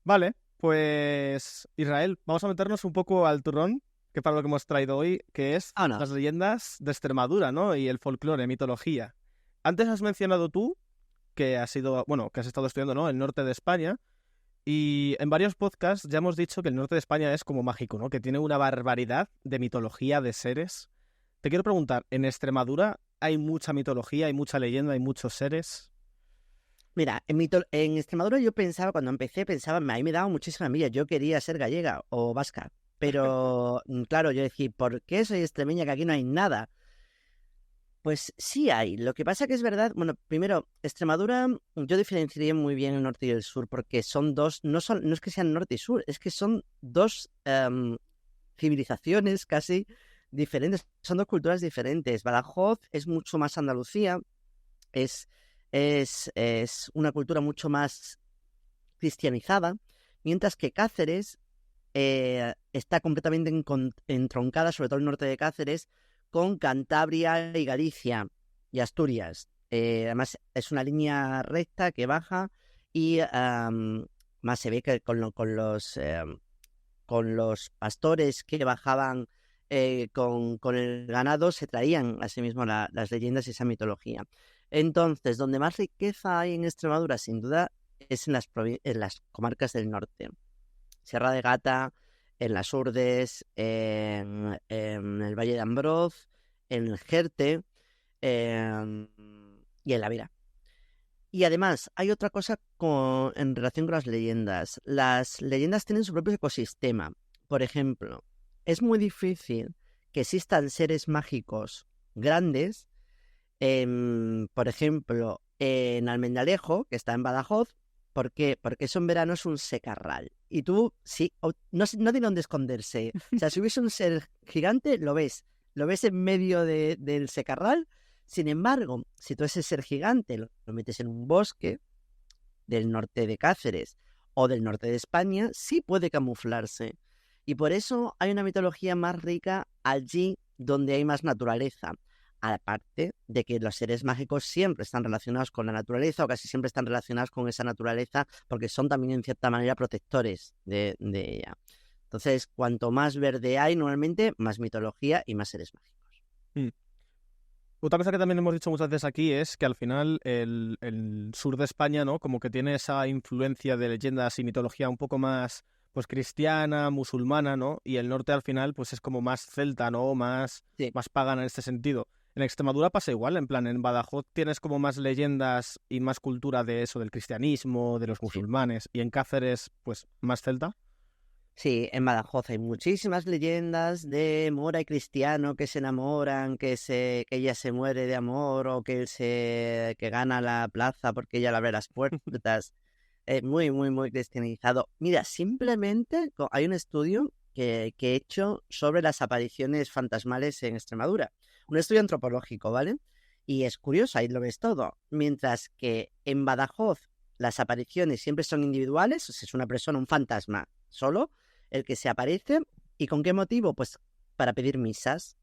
Vale, pues Israel, vamos a meternos un poco al turrón, que para lo que hemos traído hoy, que es Ah, no. las leyendas de Extremadura, ¿no? Y el folclore, mitología. Antes has mencionado tú que has sido, bueno, que has estado estudiando, ¿no? El norte de España. Y en varios podcasts ya hemos dicho que el norte de España es como mágico, ¿no? Que tiene una barbaridad de mitología, de seres. Te quiero preguntar, ¿en Extremadura hay mucha mitología, hay mucha leyenda, hay muchos seres? Mira, en Extremadura yo pensaba, cuando empecé, a mí me daba muchísima envidia. Yo quería ser gallega o vasca. Pero, claro, yo decía, ¿por qué soy extremeña que aquí no hay nada? Pues sí hay. Lo que pasa que es verdad, bueno, primero, Extremadura, yo diferenciaría muy bien el norte y el sur, porque son dos, no es que sean norte y sur, es que son dos civilizaciones casi diferentes, son dos culturas diferentes. Badajoz es mucho más Andalucía, es, es una cultura mucho más cristianizada, mientras que Cáceres está completamente entroncada, sobre todo el norte de Cáceres, con Cantabria y Galicia y Asturias. Además, es una línea recta que baja y más se ve que con los pastores que bajaban con el ganado se traían a sí mismo las leyendas y esa mitología. Entonces, donde más riqueza hay en Extremadura, sin duda, es en las comarcas del norte. Sierra de Gata, en las Urdes, en el Valle de Ambroz, en el Jerte y en la Vera. Y además, hay otra cosa en relación con las leyendas. Las leyendas tienen su propio ecosistema. Por ejemplo, es muy difícil que existan seres mágicos grandes. Por ejemplo, en Almendalejo, que está en Badajoz. ¿Por qué? Porque eso en verano es un secarral. Y tú, sí, no tiene dónde esconderse. O sea, si hubiese un ser gigante, lo ves. Lo ves en medio del secarral. Sin embargo, si tú ese ser gigante lo metes en un bosque del norte de Cáceres o del norte de España, sí puede camuflarse. Y por eso hay una mitología más rica allí donde hay más naturaleza. Aparte de que los seres mágicos siempre están relacionados con la naturaleza o casi siempre están relacionados con esa naturaleza porque son también en cierta manera protectores de ella. Entonces, cuanto más verde hay, normalmente, más mitología y más seres mágicos. Mm. Otra cosa que también hemos dicho muchas veces aquí es que al final el sur de España, ¿no? Como que tiene esa influencia de leyendas y mitología un poco más, pues, cristiana, musulmana, ¿no? Y el norte al final, pues, es como más celta, ¿no? Sí. Más pagana en este sentido. En Extremadura pasa igual, en plan, en Badajoz tienes como más leyendas y más cultura de eso, del cristianismo, de los Sí. musulmanes, y en Cáceres, pues, más celta. Sí, en Badajoz hay muchísimas leyendas de Mora y Cristiano que se enamoran, que ella se muere de amor o que gana la plaza porque ella le abre las puertas. Muy, muy, muy cristianizado. Mira, simplemente hay un estudio que he hecho sobre las apariciones fantasmales en Extremadura. Un estudio antropológico, ¿vale? Y es curioso, ahí lo ves todo. Mientras que en Badajoz las apariciones siempre son individuales, o sea, es una persona, un fantasma solo, el que se aparece. ¿Y con qué motivo? Pues para pedir misas.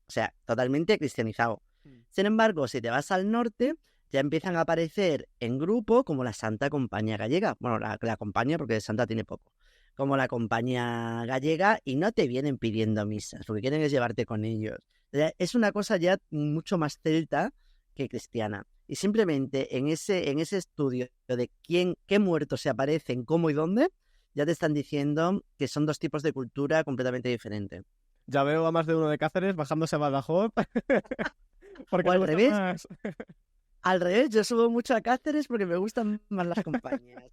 O sea, totalmente cristianizado. Sin embargo, si te vas al norte, ya empiezan a aparecer en grupo como la Santa Compañía Gallega. Bueno, la compañía, porque de Santa tiene poco. Como la Compañía Gallega y no te vienen pidiendo misas. Lo que quieren es llevarte con ellos. O sea, es una cosa ya mucho más celta que cristiana. Y simplemente en ese estudio de qué muertos se aparecen, cómo y dónde, ya te están diciendo que son dos tipos de cultura completamente diferentes. Ya veo a más de uno de Cáceres bajándose a Badajoz porque O le al gusta revés, más. yo subo mucho a Cáceres porque me gustan más las compañías.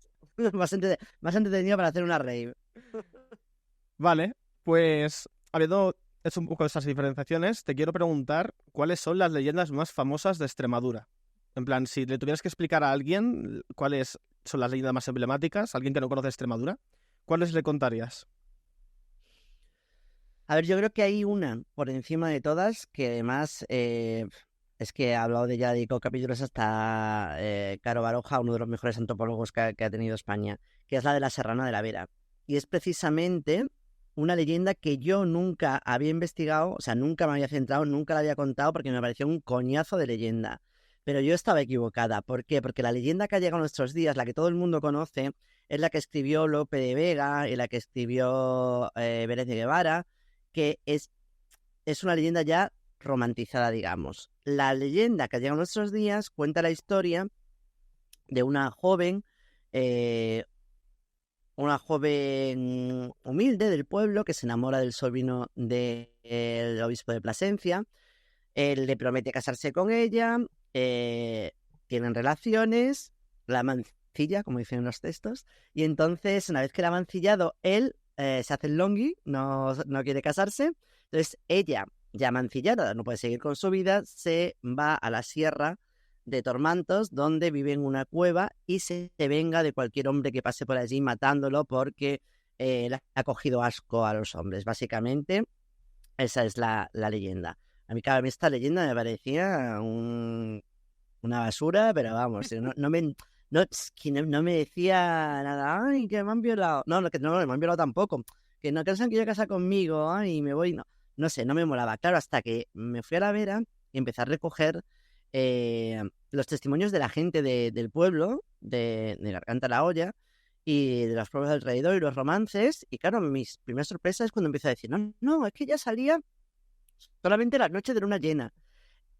Más entretenido para hacer una rave. Vale, pues habiendo hecho un poco esas diferenciaciones, te quiero preguntar cuáles son las leyendas más famosas de Extremadura. En plan, si le tuvieras que explicar a alguien cuáles son las leyendas más emblemáticas, alguien que no conoce Extremadura, ¿cuáles le contarías? A ver, yo creo que hay una por encima de todas que además es que he hablado de ella, dedico capítulos hasta Caro Baroja, uno de los mejores antropólogos que ha tenido España, que es la de la Serrana de la Vera. Y es precisamente una leyenda que yo nunca había investigado, o sea, nunca me había centrado, nunca la había contado porque me pareció un coñazo de leyenda. Pero yo estaba equivocada. ¿Por qué? Porque la leyenda que ha llegado a nuestros días, la que todo el mundo conoce, es la que escribió Lope de Vega y la que escribió Vélez de Guevara, que es una leyenda ya romantizada, digamos. La leyenda que ha llegado a nuestros días cuenta la historia de eh, una joven humilde del pueblo que se enamora del sobrino del obispo de Plasencia. Él le promete casarse con ella, tienen relaciones, la mancilla, como dicen en los textos, y entonces, una vez que la ha mancillado, él se hace el longui, no quiere casarse, entonces ella, ya mancillada, no puede seguir con su vida, se va a la sierra de Tormantos, donde vive en una cueva y se venga de cualquier hombre que pase por allí matándolo porque le ha cogido asco a los hombres. Básicamente, esa es la leyenda. A mí cada vez esta leyenda me parecía una basura, pero vamos, es que no me decía nada, ay, que me han violado. No, que no me han violado tampoco. Que no piensan que yo casa conmigo, ay, me voy, no sé, no me molaba. Claro, hasta que me fui a la Vera y empecé a recoger los testimonios de la gente del pueblo, de Garganta la Olla, y de las pruebas del alrededor y los romances. Y claro, mis primeras sorpresas es cuando empiezo a decir, no, es que ya salía solamente las noches de luna llena.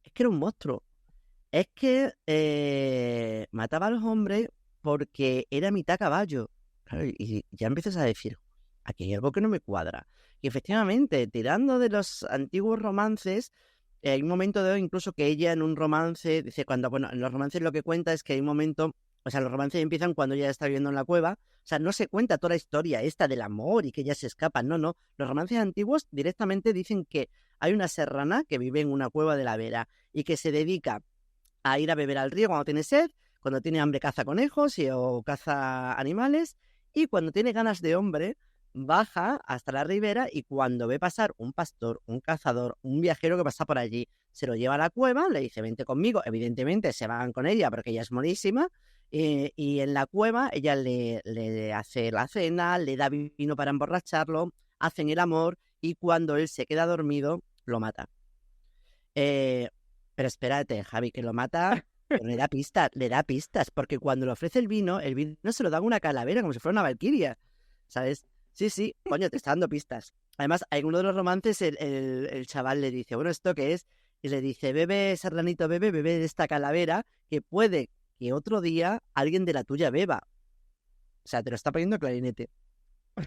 Es que era un monstruo. Es que mataba a los hombres porque era mitad caballo. Claro, y ya empiezas a decir, aquí hay algo que no me cuadra. Y efectivamente, tirando de los antiguos romances, hay un momento de hoy incluso que ella en un romance, dice bueno, en los romances lo que cuenta es que hay un momento, o sea, los romances empiezan cuando ella está viviendo en la cueva, o sea, no se cuenta toda la historia esta del amor y que ella se escapa, no, los romances antiguos directamente dicen que hay una serrana que vive en una cueva de la Vera y que se dedica a ir a beber al río cuando tiene sed, cuando tiene hambre caza conejos o caza animales, y cuando tiene ganas de hombre baja hasta la ribera y cuando ve pasar un pastor, un cazador, un viajero que pasa por allí, se lo lleva a la cueva, le dice vente conmigo, evidentemente se van con ella porque ella es monísima, y en la cueva ella le hace la cena, le da vino para emborracharlo, hacen el amor y cuando él se queda dormido lo mata. Pero espérate, Javi, que lo mata, pero le da pistas, porque cuando le ofrece el vino se lo da a una calavera, como si fuera una valquiria, ¿sabes? Sí, coño, te está dando pistas. Además, en uno de los romances el chaval le dice, bueno, ¿esto qué es? Y le dice, bebe, serranito, bebe de esta calavera, que puede que otro día alguien de la tuya beba. O sea, te lo está poniendo clarinete.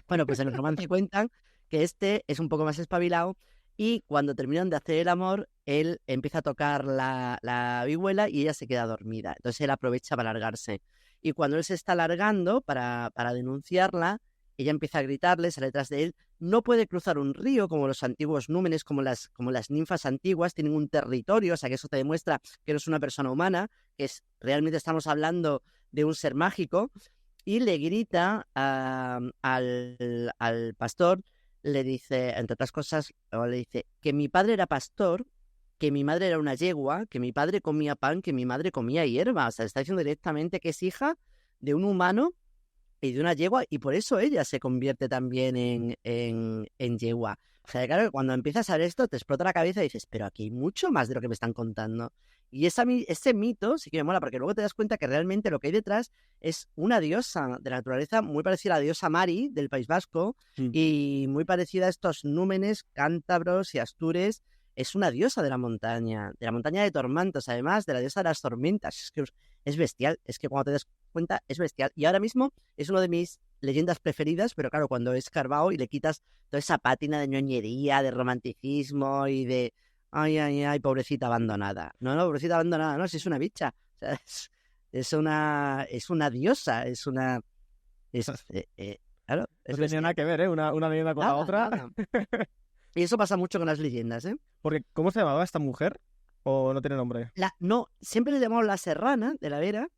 Bueno, pues en el romance cuentan que este es un poco más espabilado y cuando terminan de hacer el amor, él empieza a tocar la vihuela y ella se queda dormida. Entonces él aprovecha para largarse. Y cuando él se está largando para denunciarla, ella empieza a gritarle, sale detrás de él. No puede cruzar un río como los antiguos númenes, como las ninfas antiguas, tienen un territorio, o sea que eso te demuestra que no es una persona humana, realmente estamos hablando de un ser mágico. Y le grita al pastor, le dice, entre otras cosas, le dice que mi padre era pastor, que mi madre era una yegua, que mi padre comía pan, que mi madre comía hierba. O sea, está diciendo directamente que es hija de un humano y de una yegua, y por eso ella se convierte también en yegua. O sea, claro, cuando empiezas a ver esto, te explota la cabeza y dices, pero aquí hay mucho más de lo que me están contando. Y ese mito sí que me mola, porque luego te das cuenta que realmente lo que hay detrás es una diosa de la naturaleza muy parecida a la diosa Mari del País Vasco y muy parecida a estos númenes cántabros y astures. Es una diosa de la montaña de Tormantos, además de la diosa de las tormentas. Es que es bestial, es que cuando te das cuenta es bestial. Y ahora mismo es una de mis leyendas preferidas, pero claro, cuando es escarbado y le quitas toda esa pátina de ñoñería, de romanticismo y de ay, pobrecita abandonada. No, pobrecita abandonada, no, si es una bicha. O sea, es una diosa, claro, no tenía nada que ver, ¿eh? Una leyenda con la otra. Nada. Y eso pasa mucho con las leyendas, ¿eh? Porque, ¿cómo se llamaba esta mujer? ¿O no tiene nombre? No, siempre le llamamos la Serrana de la Vera,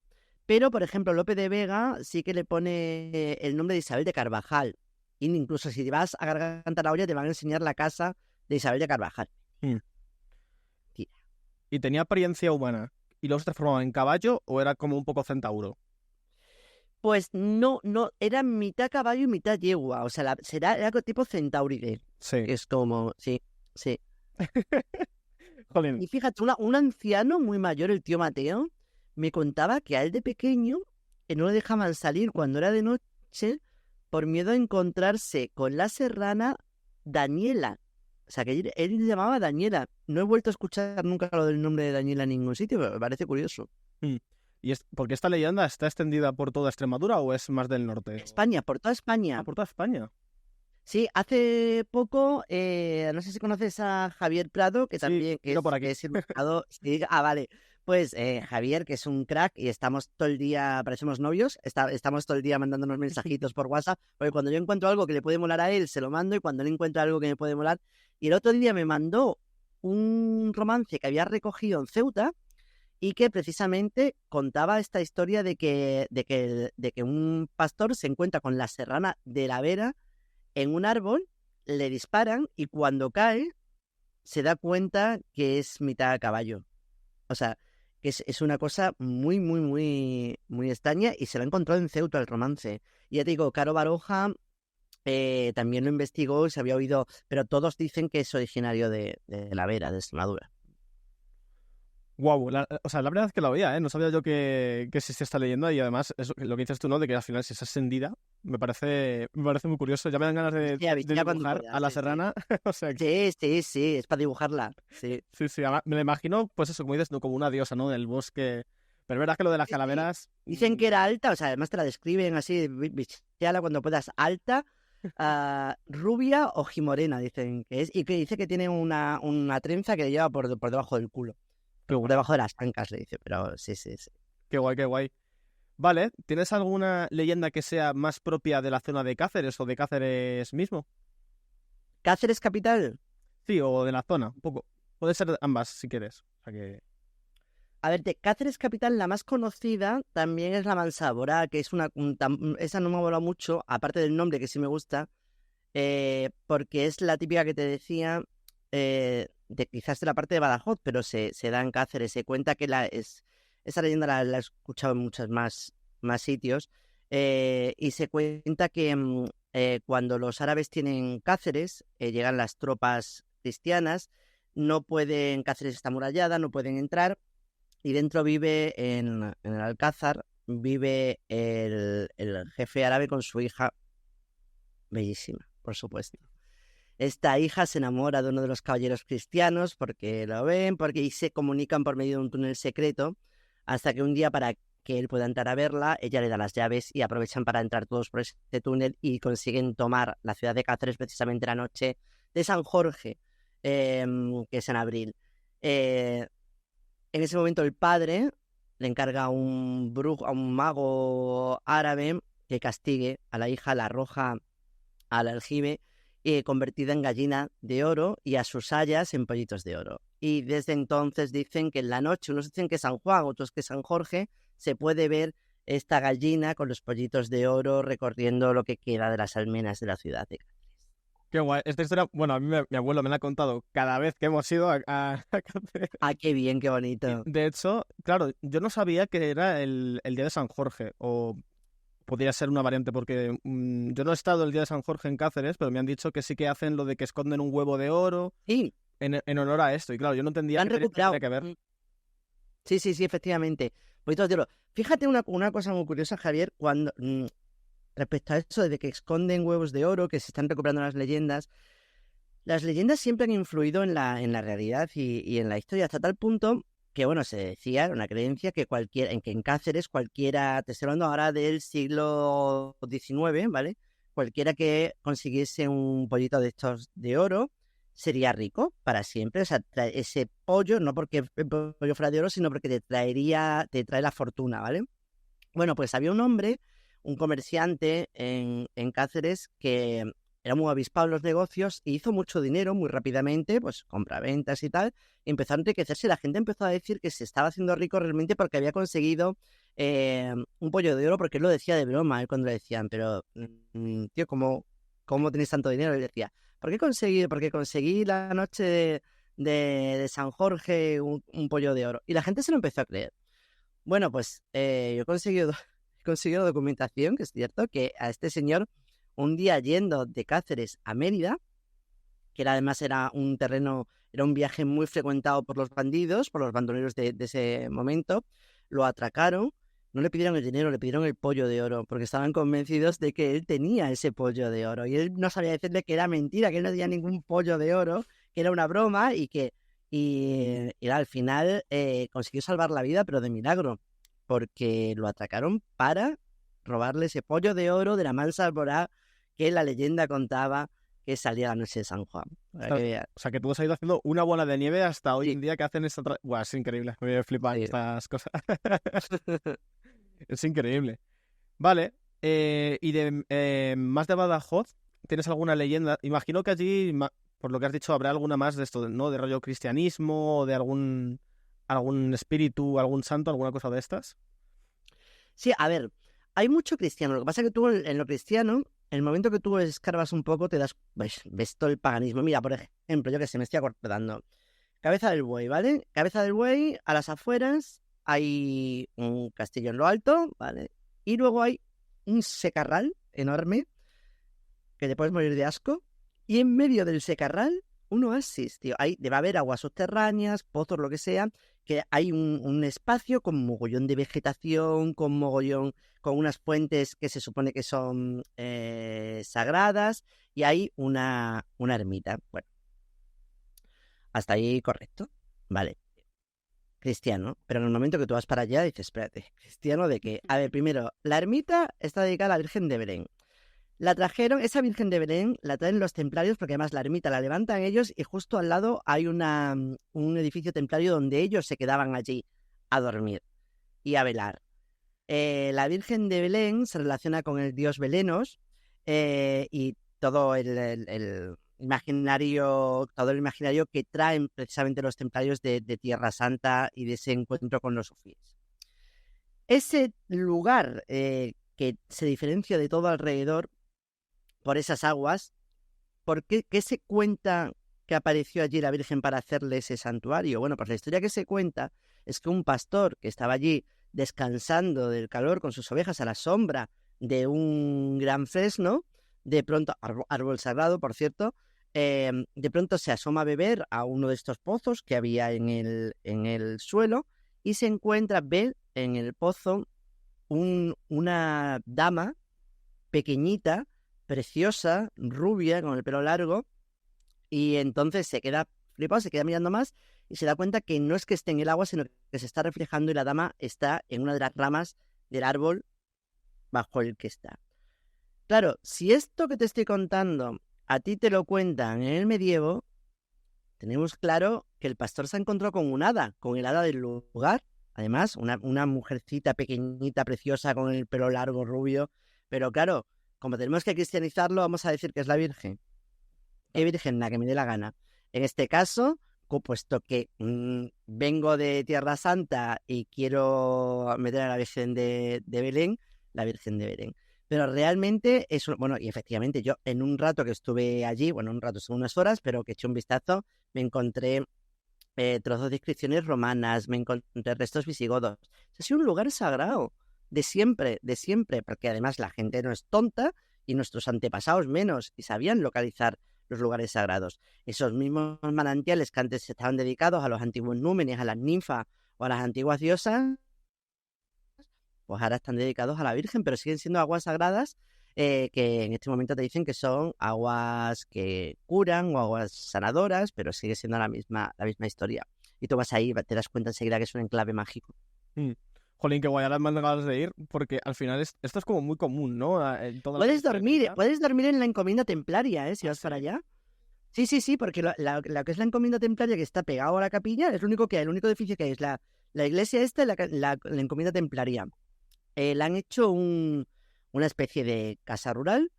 pero, por ejemplo, Lope de Vega sí que le pone el nombre de Isabel de Carvajal. Y incluso si vas a Garganta la Olla te van a enseñar la casa de Isabel de Carvajal. ¿Y tenía apariencia humana? ¿Y luego se transformaba en caballo o era como un poco centauro? Pues no, era mitad caballo y mitad yegua. O sea, era tipo centauride. Sí. Es como, sí. Jolín. Y fíjate, un anciano muy mayor, el tío Mateo, me contaba que a él de pequeño no le dejaban salir cuando era de noche por miedo a encontrarse con la serrana Daniela. O sea, que él le llamaba Daniela. No he vuelto a escuchar nunca lo del nombre de Daniela en ningún sitio, pero me parece curioso. ¿Y porque esta leyenda está extendida por toda Extremadura o es más del norte? España, por toda España. Ah, por toda España. Sí, hace poco, no sé si conoces a Javier Prado, que Sí, también que por aquí. es ilustrador. Sí, vale. Pues Javier, que es un crack, y estamos todo el día, parecemos novios, estamos todo el día mandándonos mensajitos por WhatsApp, porque cuando yo encuentro algo que le puede molar a él, se lo mando, y cuando él encuentra algo que me puede molar, y el otro día me mandó un romance que había recogido en Ceuta, y que precisamente contaba esta historia de que un pastor se encuentra con la serrana de la Vera en un árbol, le disparan y cuando cae se da cuenta que es mitad caballo. O sea, que es una cosa muy, muy, muy, muy extraña y se la encontró en Ceuta el romance. Y ya te digo, Caro Baroja también lo investigó y se había oído, pero todos dicen que es originario de la Vera, de Extremadura. Guau, o sea, la verdad es que lo veía, ¿eh? No sabía yo que existía esta leyenda y además lo que dices tú, ¿no? De que al final si es ascendida, me parece muy curioso. Ya me dan ganas de Vigila cuando dibujar puedas, a la sí. serrana. O sea, que... Sí, es para dibujarla. Sí. Sí, además, me lo imagino, pues eso, como dices, ¿no? Como una diosa, ¿no? Del bosque. Pero es verdad que lo de las Sí. calaveras... Dicen que era alta, o sea, además te la describen así, vigíala cuando puedas, alta, rubia o jimorena, dicen que es, y que dice que tiene una trenza que le lleva por debajo del culo. Qué Por guay, debajo de las ancas, le dice, pero sí. qué guay, qué guay. Vale, ¿tienes alguna leyenda que sea más propia de la zona de Cáceres o de Cáceres mismo? Cáceres capital. Sí, o de la zona, un poco. Puede ser ambas, si quieres. O sea que... A ver, de Cáceres capital, la más conocida también es la Mansábora, que es esa no me ha volado mucho, aparte del nombre que sí me gusta, porque es la típica que te decía, quizás de la parte de Badajoz, pero se da en Cáceres. Se cuenta que esa leyenda la he escuchado en muchos más sitios, y se cuenta que cuando los árabes tienen Cáceres, llegan las tropas cristianas, no pueden, Cáceres está amurallada, no pueden entrar, y dentro vive, en el Alcázar, vive el jefe árabe con su hija, bellísima, por supuesto. Esta hija se enamora de uno de los caballeros cristianos porque lo ven, y se comunican por medio de un túnel secreto, hasta que un día, para que él pueda entrar a verla, ella le da las llaves y aprovechan para entrar todos por ese túnel y consiguen tomar la ciudad de Cáceres precisamente la noche de San Jorge, que es en abril. En ese momento el padre le encarga a un mago árabe que castigue a la hija, la arroja al aljibe, convertida en gallina de oro, y a sus hayas en pollitos de oro. Y desde entonces dicen que en la noche, unos dicen que San Juan, otros que San Jorge, se puede ver esta gallina con los pollitos de oro recorriendo lo que queda de las almenas de la ciudad de Cáceres. Qué guay. Esta historia, bueno, a mí mi abuelo me la ha contado cada vez que hemos ido a Cáceres. Ah, qué bien, qué bonito. De hecho, claro, yo no sabía que era el día de San Jorge, o podría ser una variante, porque yo no he estado el día de San Jorge en Cáceres, pero me han dicho que sí que hacen lo de que esconden un huevo de oro Sí, en honor a esto. Y claro, yo no lo entendía han qué recuperado. tenía que ver. Sí, efectivamente. Pollitos de oro. Fíjate una cosa muy curiosa, Javier, cuando respecto a eso de que esconden huevos de oro, que se están recuperando las leyendas. Las leyendas siempre han influido en la realidad y en la historia, hasta tal punto que, bueno, se decía, era una creencia, que en Cáceres cualquiera, te estoy hablando ahora del siglo XIX, ¿vale? Cualquiera que consiguiese un pollito de estos de oro sería rico para siempre. O sea, ese pollo, no porque el pollo fuera de oro, sino porque te trae la fortuna, ¿vale? Bueno, pues había un hombre, un comerciante en Cáceres, que era muy avispado en los negocios y hizo mucho dinero muy rápidamente, pues compraventas y tal, y empezó a enriquecerse, y la gente empezó a decir que se estaba haciendo rico realmente porque había conseguido un pollo de oro, porque él lo decía de broma, cuando le decían, pero tío, ¿cómo tienes tanto dinero? Él decía, ¿por qué conseguí? Porque conseguí la noche de San Jorge un pollo de oro. Y la gente se lo empezó a creer. Bueno, pues yo he conseguido la documentación, que es cierto, que a este señor, un día yendo de Cáceres a Mérida, que además era un terreno Era un viaje muy frecuentado por los bandidos, por los bandoleros de ese momento. Lo atracaron, no le pidieron el dinero, le pidieron el pollo de oro, porque estaban convencidos de que él tenía ese pollo de oro. Y él no sabía decirle que era mentira, que él no tenía ningún pollo de oro, que era una broma y que al final consiguió salvar la vida, pero de milagro, porque lo atracaron para robarle ese pollo de oro de la Mansa Alborá que la leyenda contaba que salía la noche de San Juan. O sea, que tú has ido haciendo una bola de nieve hasta hoy Sí. en día que hacen esta... Buah, es increíble, me flipan Sí. estas cosas. Es increíble. Vale, y de más de Badajoz, ¿tienes alguna leyenda? Imagino que allí, por lo que has dicho, habrá alguna más de esto, ¿no? De rollo cristianismo o de algún espíritu, algún santo, alguna cosa de estas. Sí, a ver, hay mucho cristiano. Lo que pasa es que tú en lo cristiano, en el momento que tú escarbas un poco, ves todo el paganismo. Mira, por ejemplo, yo que sé, me estoy acordando. Cabeza del Buey, ¿vale? Cabeza del Buey, a las afueras hay un castillo en lo alto, ¿vale? Y luego hay un secarral enorme que te puedes morir de asco. Y en medio del secarral, un oasis, tío. Debe haber aguas subterráneas, pozos, lo que sea, que hay un espacio con mogollón de vegetación, con unas fuentes que se supone que son sagradas, y hay una ermita. Bueno, hasta ahí correcto. Vale. Cristiano, pero en el momento que tú vas para allá dices, espérate, ¿cristiano de qué? A ver, primero, la ermita está dedicada a la Virgen de Belén. La trajeron, esa Virgen de Belén la traen los templarios porque además la ermita la levantan ellos y justo al lado hay un edificio templario donde ellos se quedaban allí a dormir y a velar. La Virgen de Belén se relaciona con el dios Belenos y todo el imaginario que traen precisamente los templarios de Tierra Santa y de ese encuentro con los sufíes. Ese lugar que se diferencia de todo alrededor por esas aguas, ¿por qué se cuenta que apareció allí la Virgen para hacerle ese santuario? Bueno, pues la historia que se cuenta es que un pastor que estaba allí descansando del calor con sus ovejas a la sombra de un gran fresno, de pronto, árbol sagrado, por cierto, de pronto se asoma a beber a uno de estos pozos que había en el suelo y ve en el pozo una dama pequeñita, preciosa, rubia, con el pelo largo, y entonces se queda flipado, se queda mirando más y se da cuenta que no es que esté en el agua, sino que se está reflejando y la dama está en una de las ramas del árbol bajo el que está. Claro, si esto que te estoy contando a ti te lo cuentan en el medievo, tenemos claro que el pastor se encontró con un hada, con el hada del lugar. Además, una mujercita pequeñita, preciosa, con el pelo largo, rubio. Pero claro, como tenemos que cristianizarlo, vamos a decir que es la Virgen. ¿Qué Virgen? La que me dé la gana. En este caso, puesto que vengo de Tierra Santa y quiero meter a la Virgen de Belén, la Virgen de Belén. Pero realmente es bueno, y efectivamente yo en un rato que estuve allí, bueno, un rato, son unas horas, pero que eché un vistazo, me encontré trozos de inscripciones romanas, me encontré restos visigodos. Ha sido un lugar sagrado, de siempre, porque además la gente no es tonta y nuestros antepasados menos, y sabían localizar los lugares sagrados. Esos mismos manantiales que antes estaban dedicados a los antiguos númenes, a las ninfas o a las antiguas diosas, pues ahora están dedicados a la Virgen, pero siguen siendo aguas sagradas que en este momento te dicen que son aguas que curan o aguas sanadoras, pero sigue siendo la misma historia. Y tú vas ahí, te das cuenta enseguida que es un enclave mágico. Jolín, qué guay, ahora me han ganas de ir, porque al final esto es como muy común, ¿no? En toda puedes dormir en la encomienda templaria, si vas para allá. Sí, porque la que es la encomienda templaria, que está pegado a la capilla, es lo único que hay, el único edificio que hay es la iglesia esta, la encomienda templaria. Le han hecho una especie de casa rural,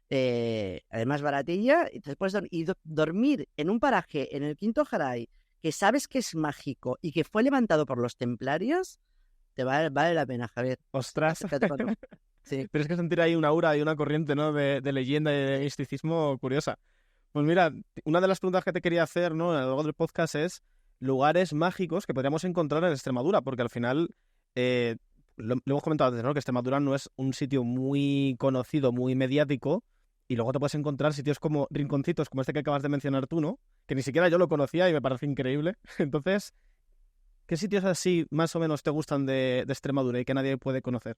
además baratilla, y te puedes dormir en un paraje en el Quinto Jaray, que sabes que es mágico y que fue levantado por los templarios, te vale la pena, Javier. Ostras. Sí. Tienes que sentir ahí una aura y una corriente, ¿no? De leyenda y de misticismo curiosa. Pues mira, una de las preguntas que te quería hacer, ¿no? A lo largo del podcast es lugares mágicos que podríamos encontrar en Extremadura, porque al final lo hemos comentado antes, ¿no? Que Extremadura no es un sitio muy conocido, muy mediático, Y luego te puedes encontrar sitios como rinconcitos, como este que acabas de mencionar tú, ¿no? Que ni siquiera yo lo conocía y me parece increíble. Entonces, ¿qué sitios así más o menos te gustan de Extremadura y que nadie puede conocer?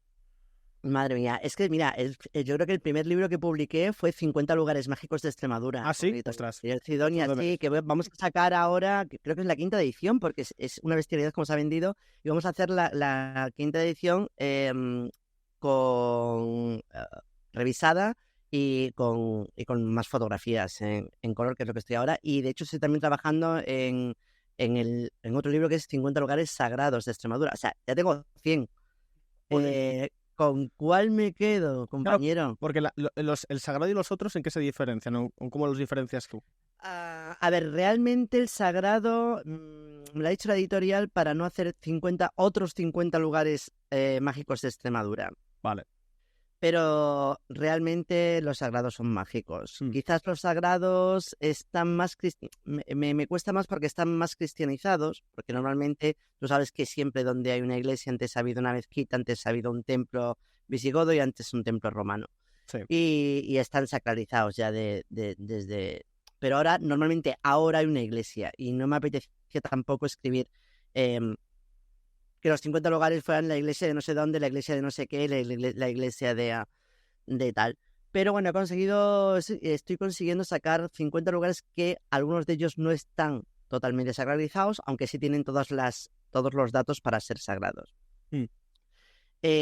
Madre mía, es que mira, yo creo que el primer libro que publiqué fue 50 lugares mágicos de Extremadura. Ah, sí, ostras. Y el Sidonia, Eso sí, que vamos a sacar ahora, que creo que es la quinta edición, porque es una bestialidad como se ha vendido, y vamos a hacer la quinta edición con revisada y con más fotografías en color, que es lo que estoy ahora. Y de hecho estoy también trabajando en otro libro que es 50 lugares sagrados de Extremadura. O sea, ya tengo 100. ¿Con cuál me quedo, Claro, compañero? porque el sagrado y los otros, ¿en qué se diferencian? ¿O cómo los diferencias tú? A ver, realmente el sagrado, me lo ha dicho la editorial para no hacer otros 50 lugares mágicos de Extremadura. Vale. Pero realmente los sagrados son mágicos. Quizás los sagrados están más... Me cuesta más porque están más cristianizados, porque normalmente tú sabes que siempre donde hay una iglesia antes ha habido una mezquita, antes ha habido un templo visigodo y antes un templo romano. Sí. Y están sacralizados ya desde... Pero normalmente ahora hay una iglesia y no me apetece tampoco escribir... que los 50 lugares fueran la iglesia de no sé dónde, la iglesia de no sé qué, la iglesia de tal. Pero bueno, estoy consiguiendo sacar 50 lugares que algunos de ellos no están totalmente sacralizados, aunque sí tienen todos los datos para ser sagrados.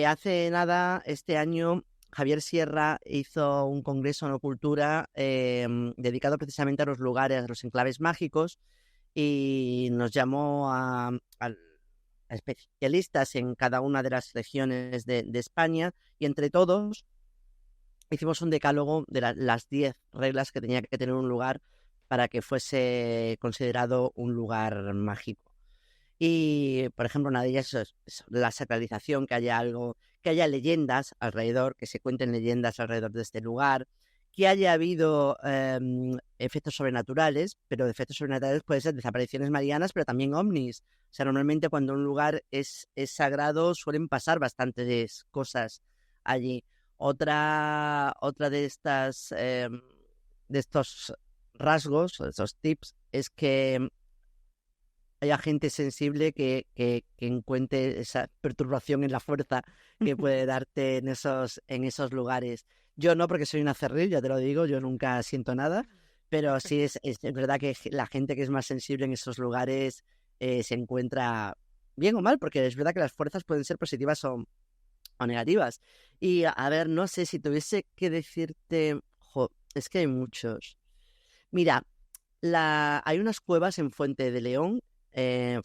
Hace nada, este año, Javier Sierra hizo un congreso en Cultura dedicado precisamente a los lugares, a los enclaves mágicos, y nos llamó a especialistas en cada una de las regiones de España, y entre todos hicimos un decálogo de las 10 reglas que tenía que tener un lugar para que fuese considerado un lugar mágico. Y, por ejemplo, una de ellas es la sacralización, que haya leyendas alrededor, que se cuenten leyendas alrededor de este lugar, que haya habido efectos sobrenaturales, pero efectos sobrenaturales pueden ser desapariciones marianas, pero también ovnis. O sea, normalmente cuando un lugar es sagrado suelen pasar bastantes cosas allí. Otra de estos rasgos, de estos tips, es que haya gente sensible que encuentre esa perturbación en la fuerza que puede darte en esos lugares. Yo no, porque soy una cerril, ya te lo digo, yo nunca siento nada, pero sí es verdad que la gente que es más sensible en esos lugares se encuentra bien o mal, porque es verdad que las fuerzas pueden ser positivas o negativas. Y a ver, no sé si tuviese que decirte, es que hay muchos. Mira, hay unas cuevas en Fuentes de León en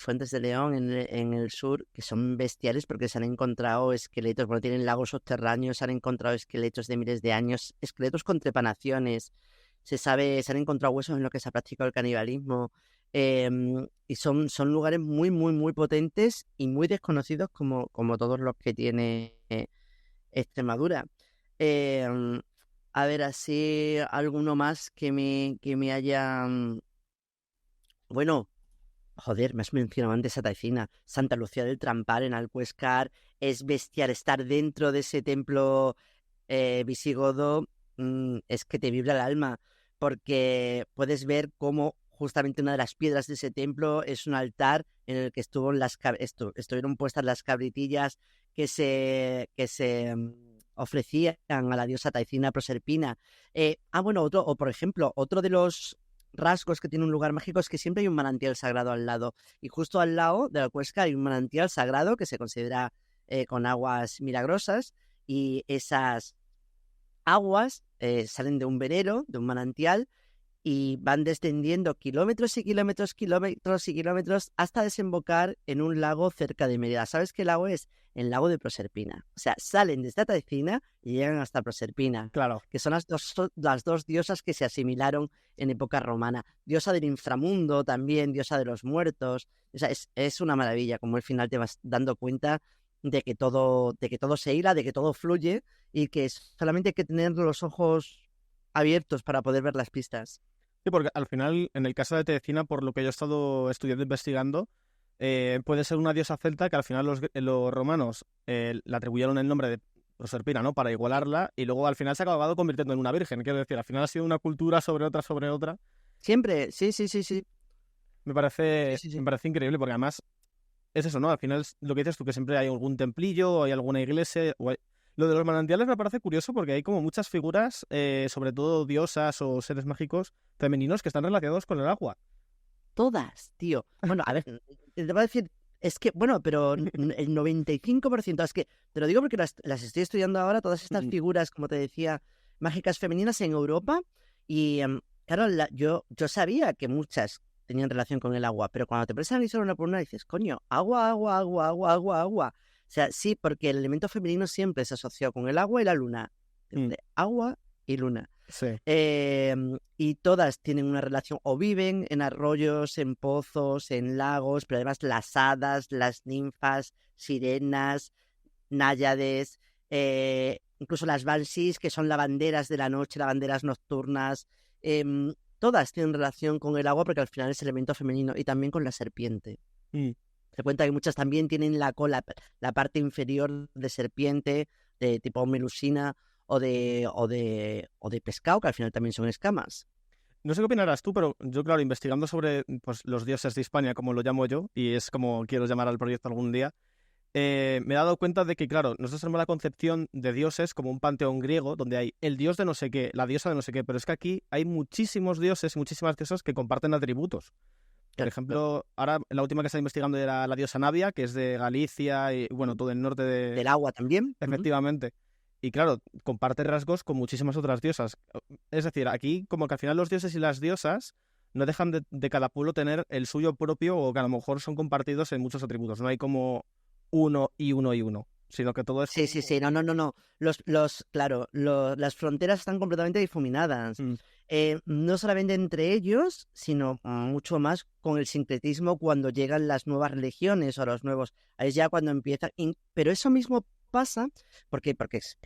el sur, que son bestiales porque se han encontrado esqueletos, bueno, tienen lagos subterráneos, se han encontrado esqueletos de miles de años, esqueletos con trepanaciones, se han encontrado huesos en los que se ha practicado el canibalismo, y son lugares muy, muy, muy potentes y muy desconocidos como todos los que tiene Extremadura. A ver, así alguno más que me haya... Bueno, joder, me has mencionado antes Santa Taicina, Santa Lucía del Trampar en Alcuéscar. Es bestial estar dentro de ese templo visigodo. Es que te vibra el alma, porque puedes ver cómo justamente una de las piedras de ese templo es un altar en el que estuvieron puestas las cabritillas que se ofrecían a la diosa Taicina Proserpina. Bueno, por ejemplo, otro de los rasgos que tiene un lugar mágico es que siempre hay un manantial sagrado al lado, y justo al lado de la cuesca hay un manantial sagrado que se considera con aguas milagrosas, y esas aguas salen de un venero, de un manantial, y van descendiendo kilómetros y kilómetros, kilómetros y kilómetros hasta desembocar en un lago cerca de Mérida. ¿Sabes qué lago es? El lago de Proserpina. O sea, salen desde Taicina y llegan hasta Proserpina. Claro. Que son las dos diosas que se asimilaron en época romana. Diosa del inframundo también, diosa de los muertos. O sea, es una maravilla, como al final te vas dando cuenta de que todo se hila, de que todo fluye, y que solamente hay que tener los ojos abiertos para poder ver las pistas. Sí, porque al final, en el caso de Tecina, por lo que yo he estado estudiando e investigando, puede ser una diosa celta que al final los romanos le atribuyeron el nombre de Proserpina, ¿no? Para igualarla, y luego al final se ha acabado convirtiendo en una virgen. Quiero decir, al final ha sido una cultura sobre otra, sobre otra. Siempre, sí, sí, sí, sí. Me Sí, parece, sí, me sí. parece increíble porque además es eso, ¿no? Al final es lo que dices tú, que siempre hay algún templillo, o hay alguna iglesia. Lo de los manantiales me parece curioso porque hay como muchas figuras, sobre todo diosas o seres mágicos femeninos que están relacionados con el agua. Todas, tío. Bueno, a ver, te voy a decir, es que, bueno, pero el 95%, es que te lo digo porque las estoy estudiando ahora, todas estas Mm. figuras, como te decía, mágicas femeninas en Europa, y claro, yo sabía que muchas tenían relación con el agua, pero cuando te prestas a analizar una por una dices, coño, agua, agua, agua, agua, agua, agua. O sea, sí, porque el elemento femenino siempre se asoció con el agua y la luna. Mm, De agua y luna. sí. Y todas tienen una relación o viven en arroyos, en pozos, en lagos, pero además las hadas, las ninfas, sirenas, náyades, incluso las banshees, que son lavanderas de la noche, lavanderas nocturnas, todas tienen relación con el agua porque al final es elemento femenino y también con la serpiente. Mm. Se cuenta que muchas también tienen la cola, la parte inferior de serpiente, de tipo melusina o de pescado, que al final también son escamas. No sé qué opinarás tú, pero yo, claro, investigando sobre pues, los dioses de Hispania, como lo llamo yo, y es como quiero llamar al proyecto algún día, me he dado cuenta de que, claro, nosotros tenemos la concepción de dioses como un panteón griego, donde hay el dios de no sé qué, la diosa de no sé qué, pero es que aquí hay muchísimos dioses y muchísimas diosas que comparten atributos. Por Claro, ejemplo, ahora la última que está investigando era la diosa Navia, que es de Galicia y, bueno, todo el norte de... del agua también. Ujú. Efectivamente. Y claro, comparte rasgos con muchísimas otras diosas. Es decir, aquí como que al final los dioses y las diosas no dejan de cada pueblo tener el suyo propio o que a lo mejor son compartidos en muchos atributos. No hay como uno y uno y uno, sino que todo es Sí, sí, como... sí, no, no, no, no. Claro, las fronteras están completamente difuminadas. Mm, No solamente entre ellos, sino mucho más con el sincretismo cuando llegan las nuevas religiones o los nuevos. Ahí es ya cuando empieza. Pero eso mismo pasa porque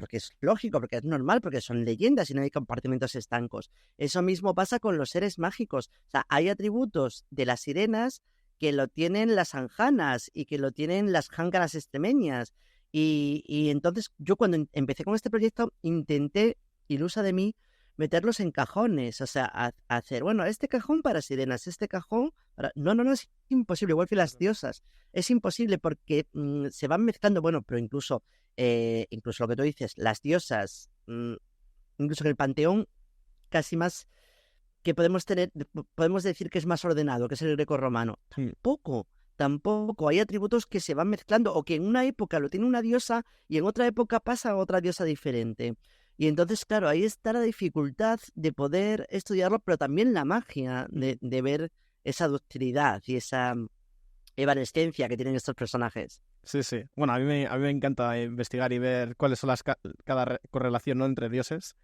es lógico, porque es normal, porque son leyendas y no hay compartimentos estancos. Eso mismo pasa con los seres mágicos. O sea, hay atributos de las sirenas que lo tienen las anjanas y que lo tienen las jáncaras extremeñas. Y entonces yo cuando empecé con este proyecto intenté, ilusa de mí, meterlos en cajones, o sea, hacer, bueno, este cajón para sirenas, este cajón para... No, no, no, es imposible, igual que las diosas, es imposible porque se van mezclando, bueno, pero incluso lo que tú dices, las diosas, incluso en el panteón casi más que podemos decir que es más ordenado, que es el greco-romano. mm. Tampoco. Hay atributos que se van mezclando o que en una época lo tiene una diosa y en otra época pasa a otra diosa diferente. Y entonces, claro, ahí está la dificultad de poder estudiarlo, pero también la magia de ver esa ductilidad y esa evanescencia que tienen estos personajes. Sí, sí. Bueno, a mí me encanta investigar y ver cuáles son cada correlación, ¿no?, entre dioses.